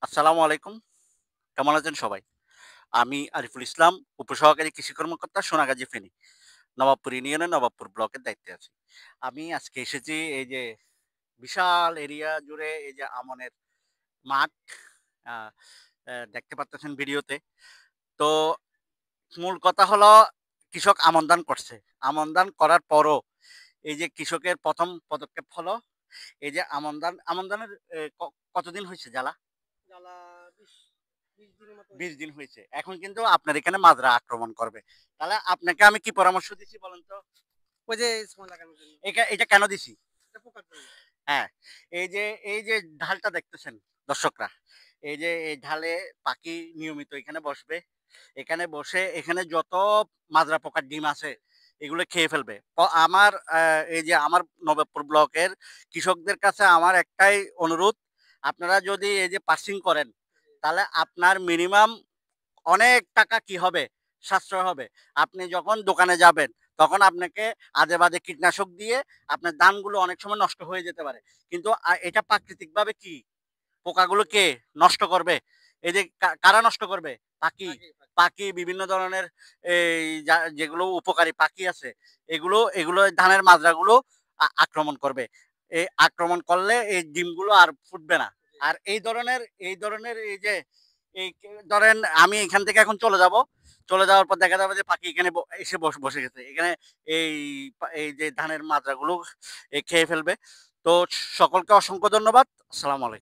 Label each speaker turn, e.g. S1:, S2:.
S1: আসসালামু আলাইকুম। কেমন আছেন সবাই? আমি আরিফুল ইসলাম, উপসহকারী কৃষি কর্মকর্তা সোনাগাজী ফেনী। নবাবপুর ইউনিয়নের নবাবপুর ব্লকের দায়িত্বে আছি। আমি আজকে এসেছি এই যে বিশাল এরিয়া জুড়ে এই যে আমনের মাঠ আ দেখতে পারতেছেন ভিডিওতে। তো মূল কথা হলো কৃষক আমন ধান করছে। আমন ধান করার পরও এই যে কৃষকের ১ম পদক্ষেপ হলো এই যে আমন ধানের কতদিন হইছে জ্বালা?
S2: জ্বালা ২০ দিনের মতো
S1: ২০
S2: হইছে।
S1: দিন হইছে। এখন কিন্তু আপনার এখানে মাজরা আক্রমণ করবে। তাহলে আপনাকে আমি কি পরামর্শ দিছি বলেন তো?
S2: ওই যে সময় লাগানোর জন্য।
S1: এটা কেন দিছি?
S2: এটা পোকার জন্য।
S1: হ্যাঁ, এই যে ঢালটা দেখতেছেন দর্শকরা, এই যে এই ঢালে পাখি নিয়মিত এখানে বসবে। এখানে বসে এখানে যত মাজরা পোকার ডিম আছে এগুলো খেয়ে ফেলবে। আমার এই যে আমার নবাবপুর ব্লকের কৃষকদের কাছে আমার একটাই অনুরোধ, আপনারা যদি এই যে পার্সিং করেন, তাহলে আপনার মিনিমাম অনেক টাকা কি হবে? সাশ্রয় হবে। আপনি যখন দোকানে যাবেন, তখন আপনাকে আজে-বাজে কীটনাশক দিয়ে আপনার ধানগুলো অনেক সময় নষ্ট হয়ে যেতে পারে। কিন্তু এটা প্রাকৃতিকভাবে কি? পোকাগুলো কে নষ্ট করবে? এই যে কারা নষ্ট করবে? পাখি।
S2: পাখি, পাখি।
S1: পাখি বিভিন্ন ধরনের এই যেগুলো উপকারী পাখি আছে, এগুলো ধানের মাজরাগুলো আক্রমণ করবে। আক্রমণ করলে এই ডিমগুলো আর ফুটবে না।
S2: জি।
S1: আর এই ধরনের এই যে ধরেন আমি এখান থেকে এখন চলে যাব। চলে যাওয়ার পর দেখা যাবে যে পাখি এখানে এসে বসে গেছে। এখানে এই এই যে ধানের মাজরাগুলো খেয়ে ফেলবে। তো সকলকে অসংখ্য ধন্যবাদ। আসসালামু আলাইকুম।